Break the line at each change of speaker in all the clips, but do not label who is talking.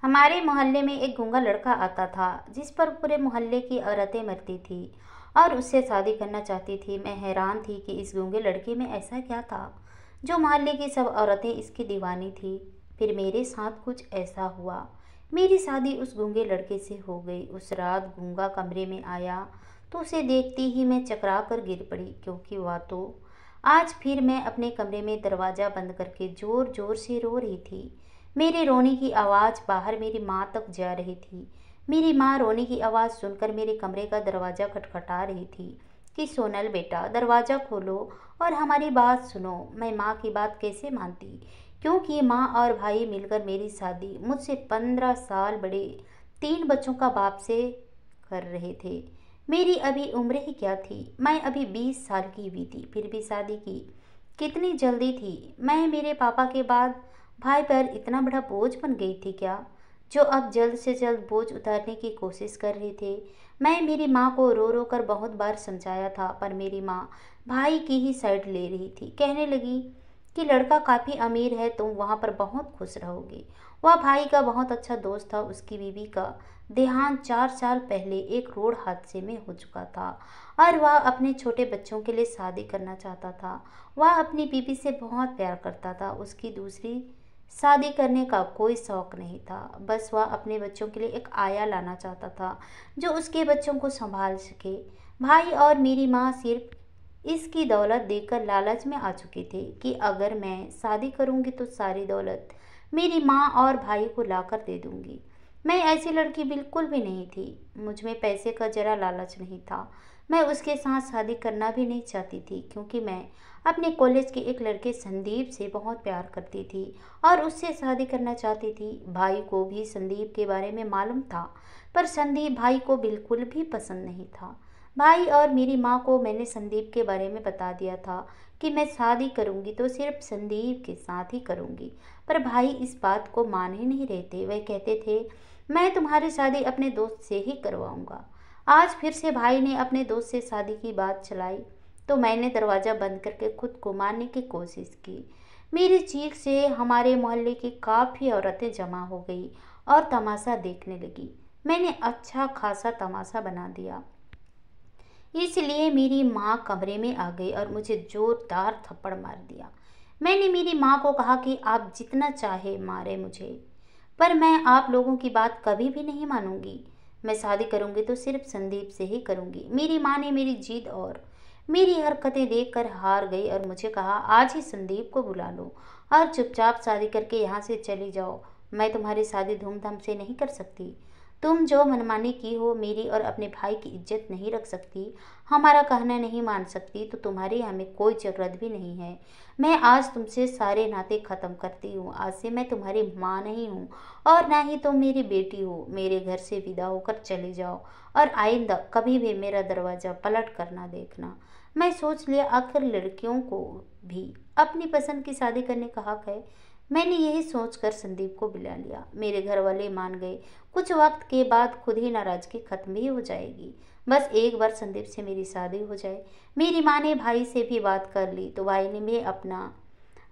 हमारे मोहल्ले में एक गूंगा लड़का आता था जिस पर पूरे मोहल्ले की औरतें मरती थी और उससे शादी करना चाहती थी। मैं हैरान थी कि इस गूंगे लड़के में ऐसा क्या था जो मोहल्ले की सब औरतें इसकी दीवानी थी। फिर मेरे साथ कुछ ऐसा हुआ। मेरी शादी उस गूंगे लड़के से हो गई। उस रात गूंगा कमरे में आया तो उसे देखते ही मैं चकरा कर गिर पड़ी, क्योंकि वह तो आज फिर मैं अपने कमरे में दरवाज़ा बंद करके ज़ोर ज़ोर से रो रही थी। मेरे रोने की आवाज़ बाहर मेरी माँ तक जा रही थी। मेरी माँ रोने की आवाज़ सुनकर मेरे कमरे का दरवाज़ा खटखटा रही थी कि सोनल बेटा, दरवाज़ा खोलो और हमारी बात सुनो। मैं माँ की बात कैसे मानती, क्योंकि माँ और भाई मिलकर मेरी शादी मुझसे 15 साल बड़े 3 बच्चों का बाप से कर रहे थे। मेरी अभी उम्र ही क्या थी, मैं अभी 20 साल की हुई थी, फिर भी शादी की। कितनी जल्दी थी। मैं मेरे पापा के बाद भाई पर इतना बड़ा बोझ बन गई थी क्या, जो अब जल्द से जल्द बोझ उतारने की कोशिश कर रहे थे। मैं मेरी माँ को रो रो कर बहुत बार समझाया था, पर मेरी माँ भाई की ही साइड ले रही थी। कहने लगी कि लड़का काफ़ी अमीर है, तुम वहाँ पर बहुत खुश रहोगे। वह भाई का बहुत अच्छा दोस्त था। उसकी बीवी का देहांत 4 साल पहले एक रोड हादसे में हो चुका था और वह अपने छोटे बच्चों के लिए शादी करना चाहता था। वह अपनी बीवी से बहुत प्यार करता था। उसकी दूसरी शादी करने का कोई शौक नहीं था। बस वह अपने बच्चों के लिए एक आया लाना चाहता था जो उसके बच्चों को संभाल सके। भाई और मेरी माँ सिर्फ इसकी दौलत देखकर लालच में आ चुके थे कि अगर मैं शादी करूंगी तो सारी दौलत मेरी माँ और भाई को लाकर दे दूंगी। मैं ऐसी लड़की बिल्कुल भी नहीं थी। मुझ में पैसे का जरा लालच नहीं था। मैं उसके साथ शादी करना भी नहीं चाहती थी, क्योंकि मैं अपने कॉलेज के एक लड़के संदीप से बहुत प्यार करती थी और उससे शादी करना चाहती थी। भाई को भी संदीप के बारे में मालूम था, पर संदीप भाई को बिल्कुल भी पसंद नहीं था। भाई और मेरी माँ को मैंने संदीप के बारे में बता दिया था कि मैं शादी करूंगी तो सिर्फ संदीप के साथ ही करूंगी, पर भाई इस बात को मान ही नहीं रहे थे। वह कहते थे मैं तुम्हारी शादी अपने दोस्त से ही करवाऊंगा। आज फिर से भाई ने अपने दोस्त से शादी की बात चलाई तो मैंने दरवाज़ा बंद करके खुद को मारने की कोशिश की। मेरी चीख से हमारे मोहल्ले की काफ़ी औरतें जमा हो गई और तमाशा देखने लगी। मैंने अच्छा खासा तमाशा बना दिया, इसलिए मेरी माँ कमरे में आ गई और मुझे जोरदार थप्पड़ मार दिया। मैंने मेरी माँ को कहा कि आप जितना चाहे मारे मुझे, पर मैं आप लोगों की बात कभी भी नहीं मानूंगी। मैं शादी करूंगी तो सिर्फ संदीप से ही करूंगी। मेरी माँ ने मेरी जिद और मेरी हरकतें देखकर हार गई और मुझे कहा आज ही संदीप को बुला लो और चुपचाप शादी करके यहाँ से चली जाओ। मैं तुम्हारी शादी धूमधाम से नहीं कर सकती। तुम जो मनमानी की हो, मेरी और अपने भाई की इज्जत नहीं रख सकती, हमारा कहना नहीं मान सकती, तो तुम्हारी हमें कोई ज़रूरत भी नहीं है। मैं आज तुमसे सारे नाते ख़त्म करती हूँ। आज से मैं तुम्हारी माँ नहीं हूँ और ना ही तुम मेरी बेटी हो। मेरे घर से विदा होकर चले जाओ और आइंदा कभी भी मेरा दरवाज़ा पलट कर ना देखना। मैं सोच लिया आखिर लड़कियों को भी अपनी पसंद की शादी करने का हक है। मैंने यही सोचकर संदीप को बुला लिया। मेरे घर वाले मान गए। कुछ वक्त के बाद खुद ही नाराज़गी खत्म ही हो जाएगी। बस एक बार संदीप से मेरी शादी हो जाए। मेरी माँ ने भाई से भी बात कर ली तो भाई ने भी अपना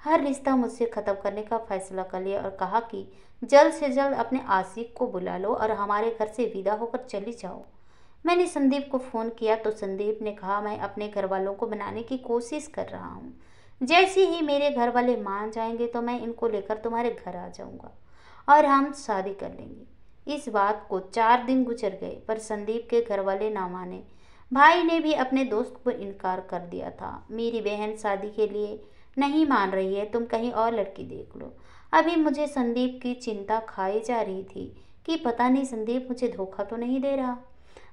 हर रिश्ता मुझसे ख़त्म करने का फैसला कर लिया और कहा कि जल्द से जल्द अपने आशिक को बुला लो और हमारे घर से विदा होकर चली जाओ। मैंने संदीप को फ़ोन किया तो संदीप ने कहा मैं अपने घर वालों को मनाने की कोशिश कर रहा हूँ। जैसे ही मेरे घर वाले मान जाएंगे तो मैं इनको लेकर तुम्हारे घर आ जाऊँगा और हम शादी कर लेंगे। इस बात को 4 दिन गुजर गए, पर संदीप के घर वाले ना माने। भाई ने भी अपने दोस्त को इनकार कर दिया था। मेरी बहन शादी के लिए नहीं मान रही है, तुम कहीं और लड़की देख लो। अभी मुझे संदीप की चिंता खाई जा रही थी कि पता नहीं संदीप मुझे धोखा तो नहीं दे रहा।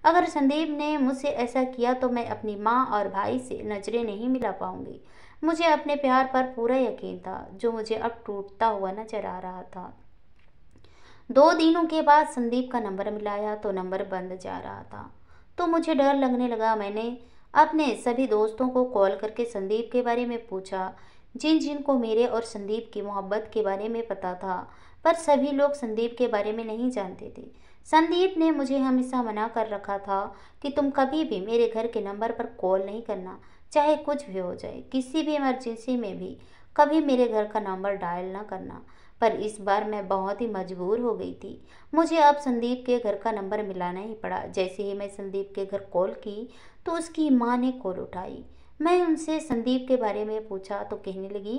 अगर संदीप ने मुझसे ऐसा किया तो मैं अपनी माँ और भाई से नजरें नहीं मिला पाऊंगी। मुझे अपने प्यार पर पूरा यकीन था, जो मुझे अब टूटता हुआ नजर आ रहा था। 2 दिनों के बाद संदीप का नंबर मिलाया तो नंबर बंद जा रहा था, तो मुझे डर लगने लगा। मैंने अपने सभी दोस्तों को कॉल करके संदीप के बारे में पूछा, जिन जिन को मेरे और संदीप की मोहब्बत के बारे में पता था, पर सभी लोग संदीप के बारे में नहीं जानते थे। संदीप ने मुझे हमेशा मना कर रखा था कि तुम कभी भी मेरे घर के नंबर पर कॉल नहीं करना, चाहे कुछ भी हो जाए। किसी भी इमरजेंसी में भी कभी मेरे घर का नंबर डायल ना करना। पर इस बार मैं बहुत ही मजबूर हो गई थी। मुझे अब संदीप के घर का नंबर मिलाना ही पड़ा। जैसे ही मैं संदीप के घर कॉल की तो उसकी माँ ने कॉल उठाई। मैं उनसे संदीप के बारे में पूछा तो कहने लगी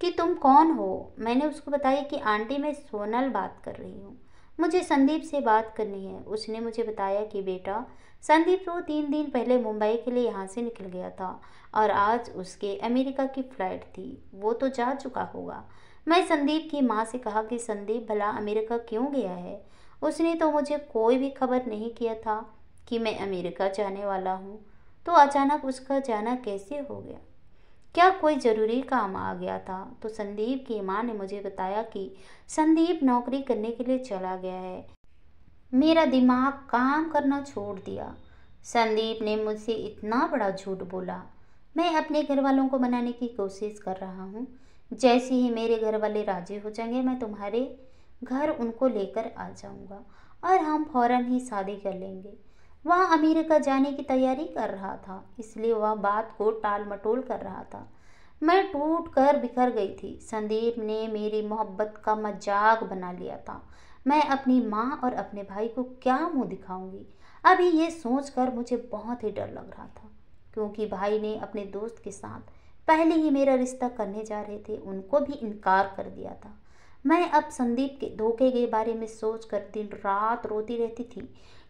कि तुम कौन हो। मैंने उसको बताया कि आंटी मैं सोनल बात कर रही हूँ, मुझे संदीप से बात करनी है। उसने मुझे बताया कि बेटा संदीप तो 3 दिन पहले मुंबई के लिए यहाँ से निकल गया था और आज उसके अमेरिका की फ़्लाइट थी, वो तो जा चुका होगा। मैं संदीप की माँ से कहा कि संदीप भला अमेरिका क्यों गया है। उसने तो मुझे कोई भी खबर नहीं किया था कि मैं अमेरिका जाने वाला हूँ, तो अचानक उसका जाना कैसे हो गया। क्या कोई ज़रूरी काम आ गया था। तो संदीप की माँ ने मुझे बताया कि संदीप नौकरी करने के लिए चला गया है। मेरा दिमाग काम करना छोड़ दिया। संदीप ने मुझसे इतना बड़ा झूठ बोला। मैं अपने घर वालों को मनाने की कोशिश कर रहा हूँ। जैसे ही मेरे घर वाले राजी हो जाएंगे मैं तुम्हारे घर उनको लेकर आ जाऊँगा और हम फौरन ही शादी कर लेंगे। वह अमेरिका जाने की तैयारी कर रहा था, इसलिए वह बात को टाल मटोल कर रहा था। मैं टूट कर बिखर गई थी। संदीप ने मेरी मोहब्बत का मजाक बना लिया था। मैं अपनी माँ और अपने भाई को क्या मुंह दिखाऊंगी। अभी ये सोचकर मुझे बहुत ही डर लग रहा था, क्योंकि भाई ने अपने दोस्त के साथ पहले ही मेरा रिश्ता करने जा रहे थे, उनको भी इनकार कर दिया था। मैं अब संदीप के धोखे के बारे में सोचकर दिन रात रोती रहती थी,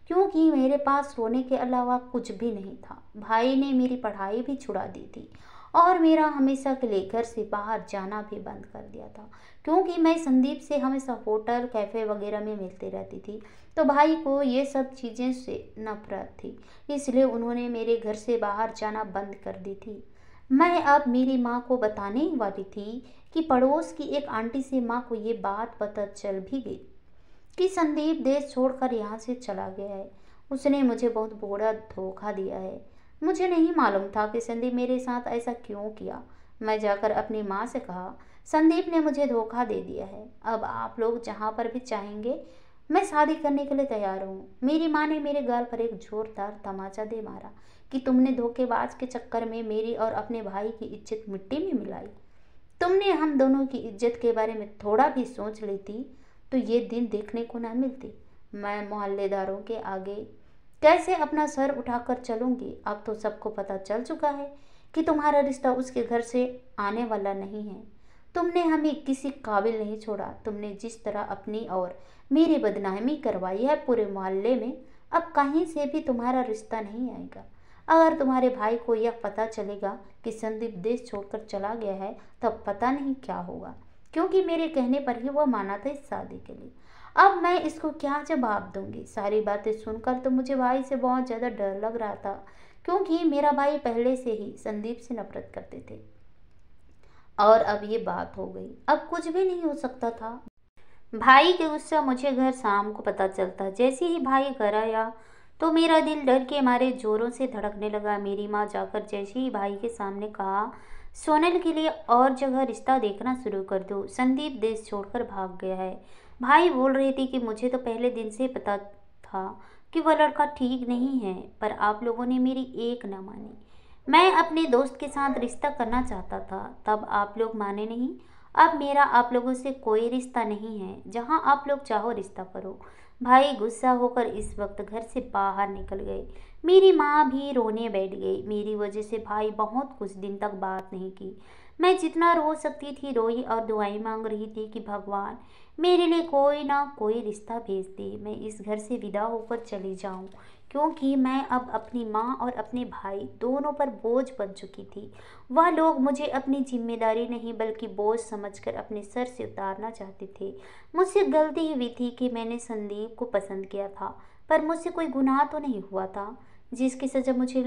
क्योंकि मेरे पास रोने के अलावा कुछ भी नहीं था। भाई ने मेरी पढ़ाई भी छुड़ा दी थी और मेरा हमेशा के लिए घर से बाहर जाना भी बंद कर दिया था, क्योंकि मैं संदीप से हमेशा होटल कैफ़े वगैरह में मिलती रहती थी। तो भाई को ये सब चीज़ें से नफरत थी, इसलिए उन्होंने मेरे घर से बाहर जाना बंद कर दी थी। मैं अब मेरी माँ को बताने ही वाली थी कि पड़ोस की एक आंटी से माँ को ये बात पता चल भी गई कि संदीप देश छोड़कर यहाँ से चला गया है। उसने मुझे बहुत बड़ा धोखा दिया है। मुझे नहीं मालूम था कि संदीप मेरे साथ ऐसा क्यों किया। मैं जाकर अपनी माँ से कहा, संदीप ने मुझे धोखा दे दिया है। अब आप लोग जहाँ पर भी चाहेंगे मैं शादी करने के लिए तैयार हूँ। मेरी माँ ने मेरे गाल पर एक जोरदार तमाचा दे मारा कि तुमने धोखेबाज के चक्कर में मेरी और अपने भाई की इज्जत मिट्टी में मिलाई। तुमने हम दोनों की इज्जत के बारे में थोड़ा भी सोच लेती तो ये दिन देखने को ना मिलती। मैं मोहल्लेदारों के आगे कैसे अपना सर उठाकर चलूंगी। अब तो सबको पता चल चुका है कि तुम्हारा रिश्ता उसके घर से आने वाला नहीं है। तुमने हमें किसी काबिल नहीं छोड़ा। तुमने जिस तरह अपनी और मेरी बदनामी करवाई है पूरे मोहल्ले में, अब कहीं से भी तुम्हारा रिश्ता नहीं आएगा। अगर तुम्हारे भाई को यह पता चलेगा कि संदीप देश छोड़कर चला गया है तब पता नहीं क्या होगा, क्योंकि मेरे कहने पर ही वह माना था इस शादी के लिए। अब मैं इसको क्या जवाब दूंगी। सारी बातें सुनकर तो मुझे भाई से बहुत ज़्यादा डर लग रहा था, क्योंकि मेरा भाई पहले से ही संदीप से नफरत करते थे और अब ये बात हो गई। अब कुछ भी नहीं हो सकता था। भाई के गुस्सा मुझे घर शाम को पता चलता। जैसे ही भाई घर आया तो मेरा दिल डर के मारे जोरों से धड़कने लगा। मेरी माँ जाकर जैसे ही भाई के सामने कहा, सोनल के लिए और जगह रिश्ता देखना शुरू कर दो, संदीप देश छोड़कर भाग गया है। भाई बोल रही थी कि मुझे तो पहले दिन से पता था कि वह लड़का ठीक नहीं है, पर आप लोगों ने मेरी एक न मानी। मैं अपने दोस्त के साथ रिश्ता करना चाहता था, तब आप लोग माने नहीं। अब मेरा आप लोगों से कोई रिश्ता नहीं है, जहां आप लोग चाहो रिश्ता करो। भाई गुस्सा होकर इस वक्त घर से बाहर निकल गए। मेरी माँ भी रोने बैठ गई। मेरी वजह से भाई बहुत कुछ दिन तक बात नहीं की। मैं जितना रो सकती थी रोई और दुआएं मांग रही थी कि भगवान मेरे लिए कोई ना कोई रिश्ता भेज दे, मैं इस घर से विदा होकर चली जाऊं, क्योंकि मैं अब अपनी माँ और अपने भाई दोनों पर बोझ बन चुकी थी। वह लोग मुझे अपनी जिम्मेदारी नहीं बल्कि बोझ समझकर अपने सर से उतारना चाहते थे। मुझसे गलती हुई थी कि मैंने संदीप को पसंद किया था, पर मुझसे कोई गुनाह तो नहीं हुआ था जिसकी सज़ा मुझे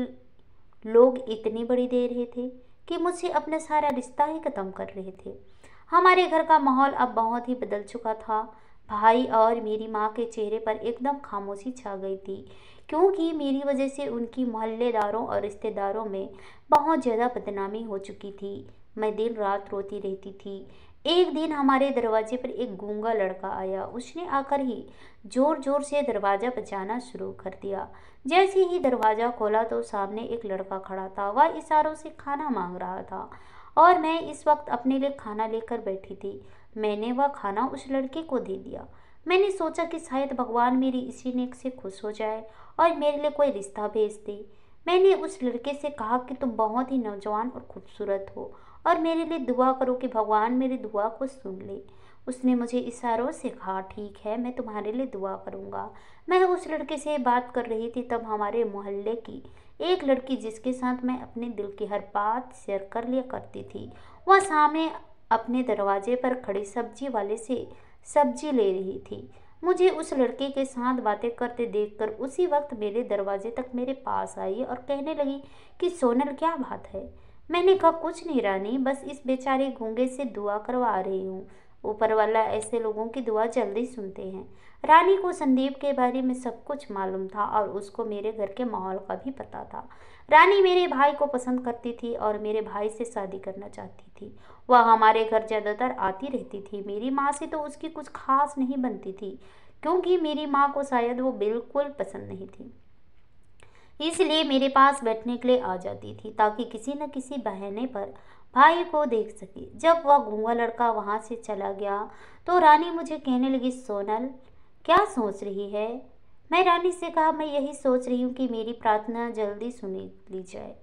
लोग इतनी बड़ी दे रहे थे कि मुझसे अपना सारा रिश्ता ही ख़त्म कर रहे थे। हमारे घर का माहौल अब बहुत ही बदल चुका था। भाई और मेरी माँ के चेहरे पर एकदम खामोशी छा गई थी, क्योंकि मेरी वजह से उनकी मोहल्लेदारों और रिश्तेदारों में बहुत ज़्यादा बदनामी हो चुकी थी। मैं दिन रात रोती रहती थी। एक दिन हमारे दरवाजे पर एक गूंगा लड़का आया। उसने आकर ही ज़ोर ज़ोर से दरवाज़ा बजाना शुरू कर दिया। जैसे ही दरवाज़ा खोला तो सामने एक लड़का खड़ा था। वह इशारों से खाना मांग रहा था और मैं इस वक्त अपने लिए खाना लेकर बैठी थी। मैंने वह खाना उस लड़के को दे दिया। मैंने सोचा कि शायद भगवान मेरी इसी नेक से खुश हो जाए और मेरे लिए कोई रिश्ता भेज दे। मैंने उस लड़के से कहा कि तुम बहुत ही नौजवान और खूबसूरत हो और मेरे लिए दुआ करो कि भगवान मेरी दुआ को सुन ले। उसने मुझे इशारों से कहा, ठीक है, मैं तुम्हारे लिए दुआ करूँगा। मैं उस लड़के से बात कर रही थी तब हमारे मोहल्ले की एक लड़की, जिसके साथ मैं अपने दिल की हर बात शेयर कर लिया करती थी, वह सामने अपने दरवाजे पर खड़े सब्जी वाले से सब्जी ले रही थी। मुझे उस लड़के के साथ बातें करते देखकर उसी वक्त मेरे दरवाजे तक मेरे पास आई और कहने लगी कि सोनल, क्या बात है? मैंने कहा, कुछ नहीं रानी, बस इस बेचारे गूंगे से दुआ करवा रही हूँ। ऊपर वाला ऐसे लोगों की दुआ जल्दी सुनते हैं। रानी को संदीप के बारे में सब कुछ मालूम था और उसको मेरे घर के माहौल का भी पता था। रानी मेरे भाई को पसंद करती थी और मेरे भाई से शादी करना चाहती थी। वह हमारे घर ज़्यादातर आती रहती थी। मेरी माँ से तो उसकी कुछ खास नहीं बनती थी, क्योंकि मेरी माँ को शायद वो बिल्कुल पसंद नहीं थी, इसलिए मेरे पास बैठने के लिए आ जाती थी ताकि किसी न किसी बहाने पर भाई को देख सके। जब वह गूंगा लड़का वहाँ से चला गया तो रानी मुझे कहने लगी, सोनल, क्या सोच रही है? मैं रानी से कहा, मैं यही सोच रही हूँ कि मेरी प्रार्थना जल्दी सुनी ली जाए।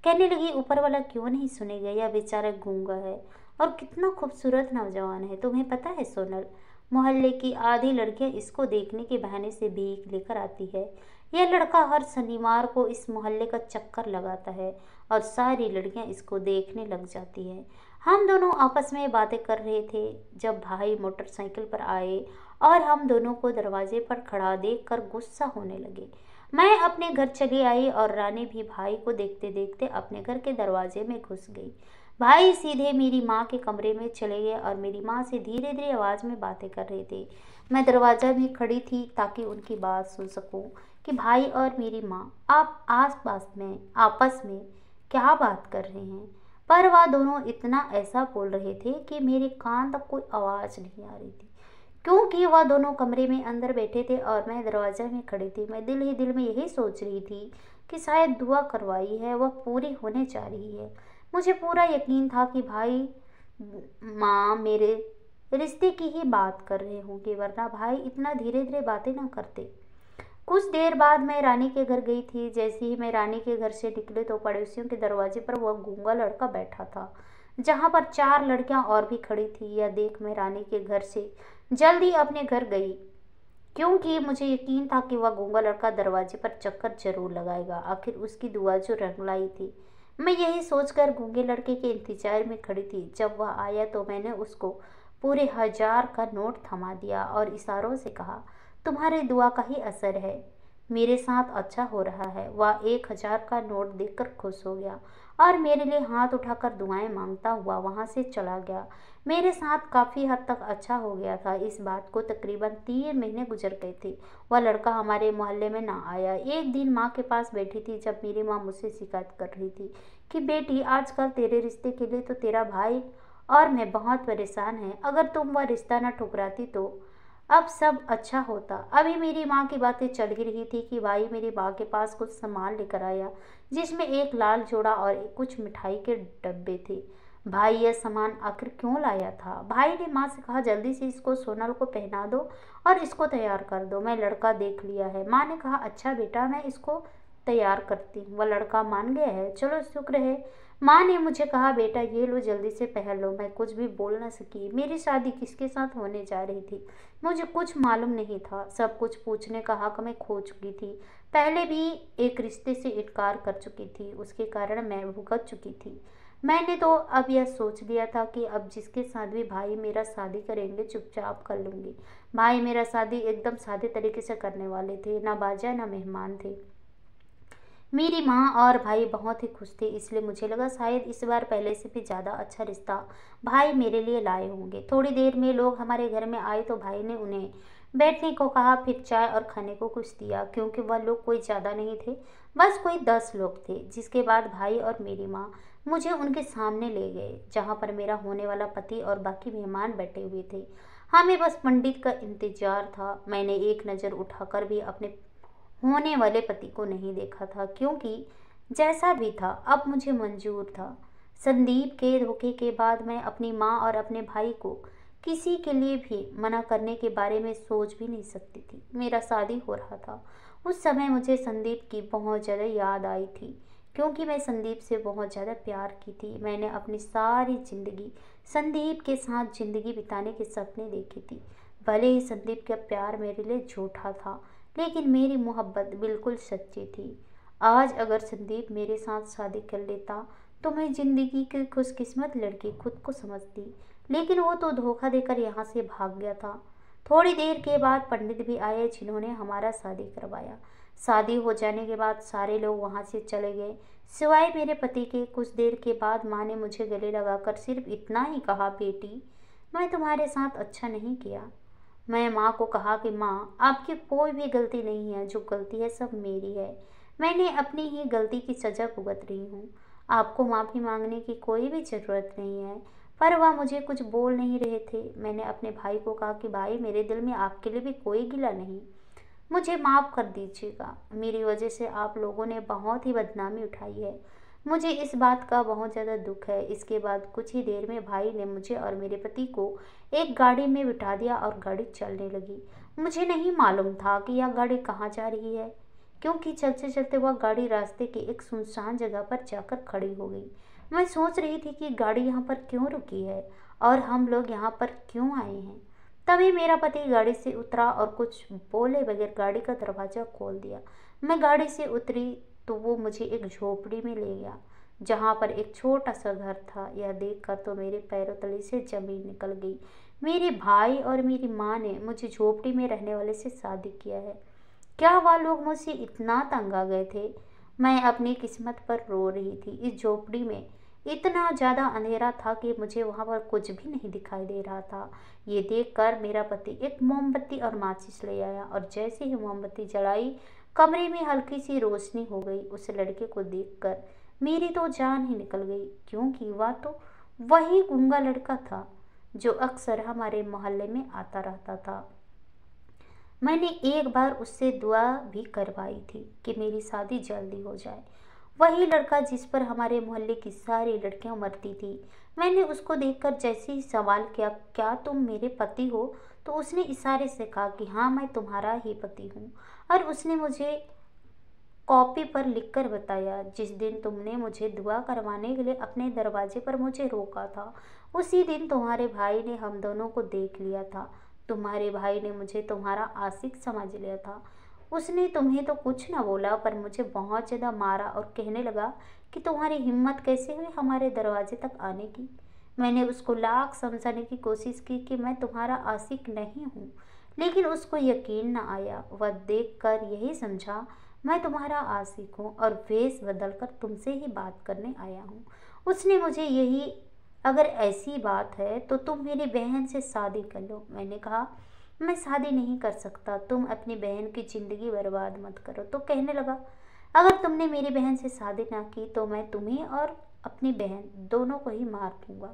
कहने लगी, ऊपर वाला क्यों नहीं सुनेगा? यह बेचारा गूंगा है और कितना खूबसूरत नौजवान है। तुम्हें पता है सोनल, मोहल्ले की आधी लड़कियां इसको देखने के बहाने से भीख लेकर आती है। यह लड़का हर शनिवार को इस मोहल्ले का चक्कर लगाता है और सारी लड़कियां इसको देखने लग जाती हैं। हम दोनों आपस में बातें कर रहे थे जब भाई मोटरसाइकिल पर आए और हम दोनों को दरवाजे पर खड़ा देखकर गुस्सा होने लगे। मैं अपने घर चली आई और रानी भी भाई को देखते देखते अपने घर के दरवाजे में घुस गई। भाई सीधे मेरी माँ के कमरे में चले गए और मेरी माँ से धीरे धीरे आवाज़ में बातें कर रहे थे। मैं दरवाजा में खड़ी थी ताकि उनकी बात सुन सकूं कि भाई और मेरी माँ आप आस-पास में आपस में क्या बात कर रहे हैं। पर वह दोनों इतना ऐसा बोल रहे थे कि मेरे कान तक कोई आवाज़ नहीं आ रही थी, क्योंकि वह दोनों कमरे में अंदर बैठे थे और मैं दरवाजा में खड़ी थी। मैं दिल ही दिल में यही सोच रही थी कि शायद दुआ करवाई है वह पूरी होने जा रही है। मुझे पूरा यकीन था कि भाई माँ मेरे रिश्ते की ही बात कर रहे होंगे, वरना भाई इतना धीरे धीरे बातें ना करते। कुछ देर बाद मैं रानी के घर गई थी। जैसे ही मैं रानी के घर से निकली तो पड़ोसियों के दरवाजे पर वह गूंगा लड़का बैठा था, जहाँ पर 4 लड़कियां और भी खड़ी थी। यह देख मैं रानी के घर से जल्दी अपने घर गई, क्योंकि मुझे यकीन था कि वह गूंगा लड़का दरवाजे पर चक्कर जरूर लगाएगा। आखिर उसकी दुआ जो रंग लाई थी। मैं यही सोचकर गूंगे लड़के के इंतजार में खड़ी थी। जब वह आया तो मैंने उसको पूरे 1000 का नोट थमा दिया और इशारों से कहा, तुम्हारे दुआ का ही असर है, मेरे साथ अच्छा हो रहा है। वह 1000 का नोट देखकर खुश हो गया और मेरे लिए हाथ उठाकर दुआएं मांगता हुआ वहां से चला गया। मेरे साथ काफ़ी हद तक अच्छा हो गया था। इस बात को तकरीबन 3 महीने गुजर गए थे। वह लड़का हमारे मोहल्ले में ना आया। एक दिन माँ के पास बैठी थी जब मेरी माँ मुझसे शिकायत कर रही थी कि बेटी, आजकल तेरे रिश्ते के लिए तो तेरा भाई और मैं बहुत परेशान हैं। अगर तुम वह रिश्ता न ठुकराती तो अब सब अच्छा होता। अभी मेरी माँ की बातें चल ही रही थी कि भाई मेरी माँ के पास कुछ सामान लेकर आया, जिसमें एक लाल जोड़ा और कुछ मिठाई के डब्बे थे। भाई यह सामान आखिर क्यों लाया था? भाई ने माँ से कहा, जल्दी से इसको सोनल को पहना दो और इसको तैयार कर दो, मैं लड़का देख लिया है। माँ ने कहा, अच्छा बेटा, मैं इसको तैयार करती हूँ। वह लड़का मान गया है, चलो शुक्र है। माँ ने मुझे कहा, बेटा ये लो, जल्दी से पहन लो। मैं कुछ भी बोल न सकी। मेरी शादी किसके साथ होने जा रही थी मुझे कुछ मालूम नहीं था। सब कुछ पूछने का हक मैं खो चुकी थी। पहले भी एक रिश्ते से इनकार कर चुकी थी, उसके कारण मैं भुगत चुकी थी। मैंने तो अब यह सोच लिया था कि अब जिसके साथ भी भाई मेरा शादी करेंगे चुपचाप कर लूँगी। भाई मेरा शादी एकदम सादे तरीके से करने वाले थे, ना बाजा ना मेहमान थे। मेरी माँ और भाई बहुत ही खुश थे, इसलिए मुझे लगा शायद इस बार पहले से भी ज़्यादा अच्छा रिश्ता भाई मेरे लिए लाए होंगे। थोड़ी देर में लोग हमारे घर में आए तो भाई ने उन्हें बैठने को कहा, फिर चाय और खाने को कुछ दिया। क्योंकि वह लोग कोई ज़्यादा नहीं थे, बस कोई 10 लोग थे। जिसके बाद भाई और मेरी माँ मुझे उनके सामने ले गए, जहाँ पर मेरा होने वाला पति और बाकी मेहमान बैठे हुए थे। हमें बस पंडित का इंतजार था। मैंने एक नज़र उठाकर भी अपने होने वाले पति को नहीं देखा था, क्योंकि जैसा भी था अब मुझे मंजूर था। संदीप के धोखे के बाद मैं अपनी माँ और अपने भाई को किसी के लिए भी मना करने के बारे में सोच भी नहीं सकती थी। मेरा शादी हो रहा था। उस समय मुझे संदीप की बहुत ज़्यादा याद आई थी, क्योंकि मैं संदीप से बहुत ज़्यादा प्यार की थी। मैंने अपनी सारी ज़िंदगी संदीप के साथ ज़िंदगी बिताने के सपने देखे थी। भले ही संदीप का प्यार मेरे लिए झूठा था, लेकिन मेरी मोहब्बत बिल्कुल सच्ची थी। आज अगर संदीप मेरे साथ शादी कर लेता तो मैं ज़िंदगी की खुशकिस्मत लड़की खुद को समझती, लेकिन वो तो धोखा देकर यहाँ से भाग गया था। थोड़ी देर के बाद पंडित भी आए, जिन्होंने हमारा शादी करवाया। शादी हो जाने के बाद सारे लोग वहाँ से चले गए, सिवाय मेरे पति के। कुछ देर के बाद माँ ने मुझे गले लगाकर सिर्फ इतना ही कहा, बेटी, मैं तुम्हारे साथ अच्छा नहीं किया। मैं माँ को कहा कि माँ, आपकी कोई भी गलती नहीं है, जो गलती है सब मेरी है। मैंने अपनी ही गलती की सज़ा भुगत रही हूँ। आपको माफ़ी मांगने की कोई भी ज़रूरत नहीं है। पर वह मुझे कुछ बोल नहीं रहे थे। मैंने अपने भाई को कहा कि भाई, मेरे दिल में आपके लिए भी कोई गिला नहीं, मुझे माफ़ कर दीजिएगा। मेरी वजह से आप लोगों ने बहुत ही बदनामी उठाई है। मुझे इस बात का बहुत ज़्यादा दुख है। इसके बाद कुछ ही देर में भाई ने मुझे और मेरे पति को एक गाड़ी में बिठा दिया और गाड़ी चलने लगी। मुझे नहीं मालूम था कि यह गाड़ी कहाँ जा रही है, क्योंकि चलते चलते वह गाड़ी रास्ते के एक सुनसान जगह पर जाकर खड़ी हो गई। मैं सोच रही थी कि गाड़ी यहाँ पर क्यों रुकी है और हम लोग यहाँ पर क्यों आए हैं। तभी मेरा पति गाड़ी से उतरा और कुछ बोले बगैर गाड़ी का दरवाज़ा खोल दिया। मैं गाड़ी से उतरी तो वो मुझे एक झोपड़ी में ले गया, जहाँ पर एक छोटा सा घर था। यह देखकर तो मेरे पैरों तले से ज़मीन निकल गई। मेरे भाई और मेरी माँ ने मुझे झोपड़ी में रहने वाले से शादी किया है। क्या वह लोग मुझसे इतना तंग आ गए थे? मैं अपनी किस्मत पर रो रही थी। इस झोपड़ी में इतना ज़्यादा अंधेरा था कि मुझे वहाँ पर कुछ भी नहीं दिखाई दे रहा था। ये देखकर मेरा पति एक मोमबत्ती और माचिस ले आया, और जैसे ही मोमबत्ती जलाई, कमरे में हल्की सी रोशनी हो गई। उस लड़के को देखकर मेरी तो जान ही निकल गई, क्योंकि वह तो वही गूंगा लड़का था जो अक्सर हमारे मोहल्ले में आता रहता था। मैंने एक बार उससे दुआ भी करवाई थी कि मेरी शादी जल्दी हो जाए। वही लड़का जिस पर हमारे मोहल्ले की सारी लड़कियां मरती थी। मैंने उसको देखकर जैसे ही सवाल किया, क्या तुम मेरे पति हो, तो उसने इशारे से कहा कि हाँ, मैं तुम्हारा ही पति हूँ। और उसने मुझे कॉपी पर लिखकर बताया, जिस दिन तुमने मुझे दुआ करवाने के लिए अपने दरवाजे पर मुझे रोका था, उसी दिन तुम्हारे भाई ने हम दोनों को देख लिया था। तुम्हारे भाई ने मुझे तुम्हारा आशिक समझ लिया था। उसने तुम्हें तो कुछ न बोला, पर मुझे बहुत ज़्यादा मारा और कहने लगा कि तुम्हारी हिम्मत कैसे हुई हमारे दरवाजे तक आने की। मैंने उसको लाख समझाने की कोशिश की कि मैं तुम्हारा आशिक नहीं हूँ, लेकिन उसको यकीन न आया। वह देखकर यही समझा मैं तुम्हारा आशिक हूँ और वेश बदलकर तुमसे ही बात करने आया हूँ। उसने मुझे यही, अगर ऐसी बात है तो तुम मेरी बहन से शादी कर लो। मैंने कहा, मैं शादी नहीं कर सकता, तुम अपनी बहन की ज़िंदगी बर्बाद मत करो। तो कहने लगा, अगर तुमने मेरी बहन से शादी ना की तो मैं तुम्हें और अपनी बहन दोनों को ही मार दूंगा।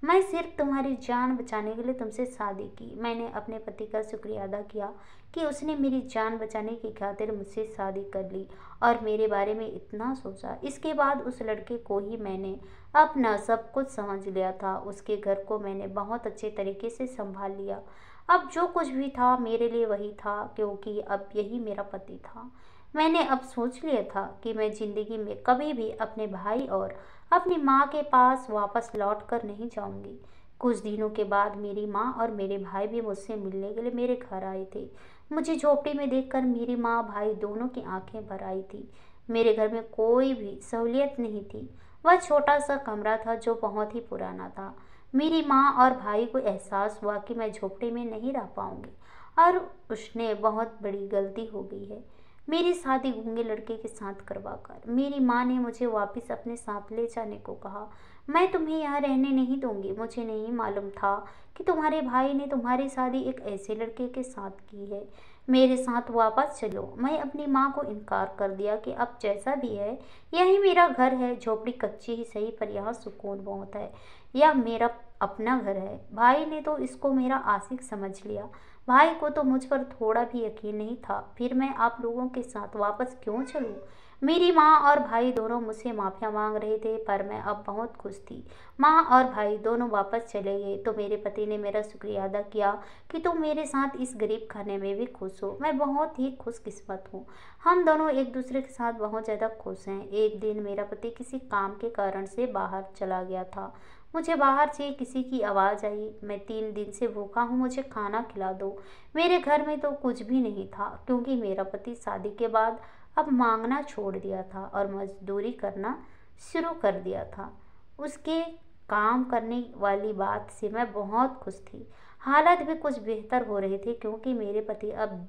मैं सिर्फ तुम्हारी जान बचाने के लिए तुमसे शादी की। मैंने अपने पति का शुक्रिया अदा किया कि उसने मेरी जान बचाने की खातिर मुझसे शादी कर ली और मेरे बारे में इतना सोचा। इसके बाद उस लड़के को ही मैंने अपना सब कुछ समझ लिया था। उसके घर को मैंने बहुत अच्छे तरीके से संभाल लिया। अब जो कुछ भी था मेरे लिए वही था, क्योंकि अब यही मेरा पति था। मैंने अब सोच लिया था कि मैं ज़िंदगी में कभी भी अपने भाई और अपनी माँ के पास वापस लौट कर नहीं जाऊंगी। कुछ दिनों के बाद मेरी माँ और मेरे भाई भी मुझसे मिलने के लिए मेरे घर आए थे। मुझे झोपड़ी में देखकर मेरी माँ भाई दोनों की आंखें भर आई थी। मेरे घर में कोई भी सहूलियत नहीं थी। वह छोटा सा कमरा था जो बहुत ही पुराना था। मेरी माँ और भाई को एहसास हुआ कि मैं झोपड़ी में नहीं रह पाऊंगी और उसने बहुत बड़ी गलती हो गई है मेरी शादी गूंगे लड़के के साथ करवाकर। मेरी माँ ने मुझे वापस अपने साथ ले जाने को कहा। मैं तुम्हें यहाँ रहने नहीं दूंगी। मुझे नहीं मालूम था कि तुम्हारे भाई ने तुम्हारी शादी एक ऐसे लड़के के साथ की है। मेरे साथ वापस चलो। मैं अपनी माँ को इनकार कर दिया कि अब जैसा भी है यही मेरा घर है। झोपड़ी कच्ची ही सही, पर यहाँ सुकून बहुत है। यह मेरा अपना घर है। भाई ने तो इसको मेरा आशिक समझ लिया। भाई को तो मुझ पर थोड़ा भी यकीन नहीं था। फिर मैं आप लोगों के साथ वापस क्यों चलूं? मेरी माँ और भाई दोनों मुझसे माफ़िया मांग रहे थे, पर मैं अब बहुत खुश थी। माँ और भाई दोनों वापस चले गए तो मेरे पति ने मेरा शुक्रिया अदा किया कि तुम मेरे साथ इस गरीब खाने में भी खुश हो। मैं बहुत ही खुशकिस्मत हूँ। हम दोनों एक दूसरे के साथ बहुत ज़्यादा खुश हैं। एक दिन मेरा पति किसी काम के कारण से बाहर चला गया था। मुझे बाहर से किसी की आवाज़ आई, मैं 3 दिन से भूखा हूँ, मुझे खाना खिला दो। मेरे घर में तो कुछ भी नहीं था, क्योंकि मेरा पति शादी के बाद अब मांगना छोड़ दिया था और मजदूरी करना शुरू कर दिया था। उसके काम करने वाली बात से मैं बहुत खुश थी। हालात भी कुछ बेहतर हो रहे थे, क्योंकि मेरे पति अब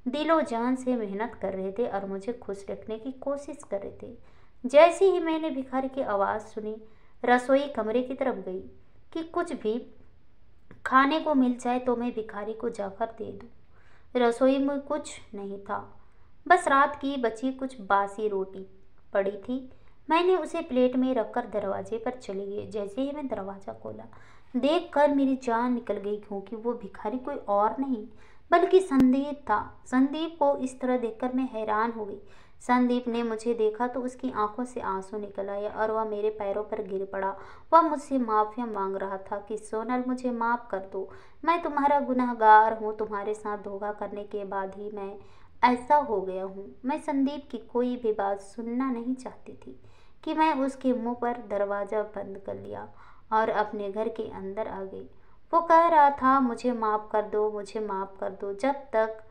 दिलो जान से मेहनत कर रहे थे और मुझे खुश रखने की कोशिश कर रहे थे। जैसे ही मैंने भिखारी की आवाज़ सुनी, रसोई कमरे की तरफ गई कि कुछ भी खाने को मिल जाए तो मैं भिखारी को जाकर दे दूं। रसोई में कुछ नहीं था, बस रात की बची कुछ बासी रोटी पड़ी थी। मैंने उसे प्लेट में रखकर दरवाजे पर चली गई। जैसे ही मैं दरवाज़ा खोला, देखकर मेरी जान निकल गई, क्योंकि वो भिखारी कोई और नहीं बल्कि संदीप था। संदीप को इस तरह देखकर मैं हैरान हो गई। संदीप ने मुझे देखा तो उसकी आंखों से आंसू निकल आए और वह मेरे पैरों पर गिर पड़ा। वह मुझसे माफ़िया मांग रहा था कि सोनल, मुझे माफ़ कर दो, मैं तुम्हारा गुनहगार हूँ। तुम्हारे साथ धोखा करने के बाद ही मैं ऐसा हो गया हूँ। मैं संदीप की कोई भी बात सुनना नहीं चाहती थी कि मैं उसके मुंह पर दरवाज़ा बंद कर लिया और अपने घर के अंदर आ गई। वो कह रहा था, मुझे माफ़ कर दो, मुझे माफ़ कर दो, जब तक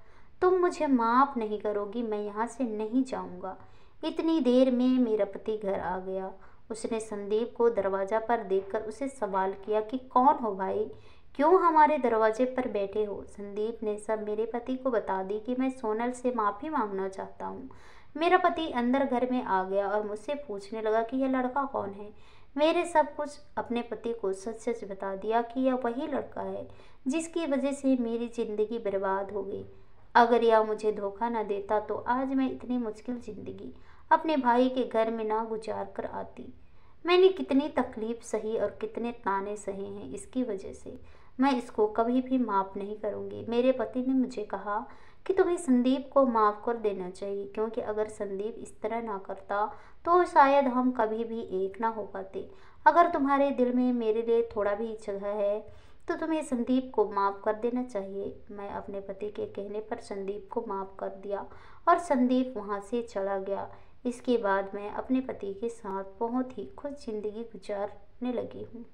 तुम मुझे माफ़ नहीं करोगी मैं यहाँ से नहीं जाऊँगा। इतनी देर में मेरा पति घर आ गया। उसने संदीप को दरवाज़ा पर देखकर उसे सवाल किया कि कौन हो भाई, क्यों हमारे दरवाजे पर बैठे हो? संदीप ने सब मेरे पति को बता दी कि मैं सोनल से माफ़ी मांगना चाहता हूँ। मेरा पति अंदर घर में आ गया और मुझसे पूछने लगा कि यह लड़का कौन है। मेरे सब कुछ अपने पति को सच सच बता दिया कि यह वही लड़का है जिसकी वजह से मेरी ज़िंदगी बर्बाद हो गई। अगर यह मुझे धोखा न देता तो आज मैं इतनी मुश्किल ज़िंदगी अपने भाई के घर में ना गुजार कर आती। मैंने कितनी तकलीफ़ सही और कितने ताने सहे हैं इसकी वजह से। मैं इसको कभी भी माफ़ नहीं करूँगी। मेरे पति ने मुझे कहा कि तुम्हें संदीप को माफ़ कर देना चाहिए, क्योंकि अगर संदीप इस तरह ना करता तो शायद हम कभी भी एक ना हो पाते। अगर तुम्हारे दिल में मेरे लिए थोड़ा भी जगह है तो तुम्हें संदीप को माफ़ कर देना चाहिए। मैं अपने पति के कहने पर संदीप को माफ़ कर दिया और संदीप वहाँ से चला गया। इसके बाद मैं अपने पति के साथ बहुत ही खुश ज़िंदगी गुजारने लगी हूँ।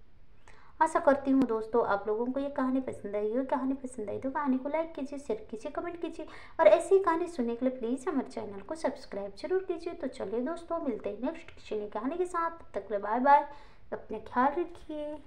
आशा करती हूँ दोस्तों आप लोगों को ये कहानी पसंद आई हो। कहानी पसंद आई तो कहानी को लाइक कीजिए, शेयर कीजिए, कमेंट कीजिए और ऐसी कहानी सुनने के लिए प्लीज़ हमारे चैनल को सब्सक्राइब जरूर कीजिए। तो चलिए दोस्तों, मिलते हैं नेक्स्ट किसी नई कहानी के साथ। तब तक के लिए बाय बाय, अपना ख्याल रखिए।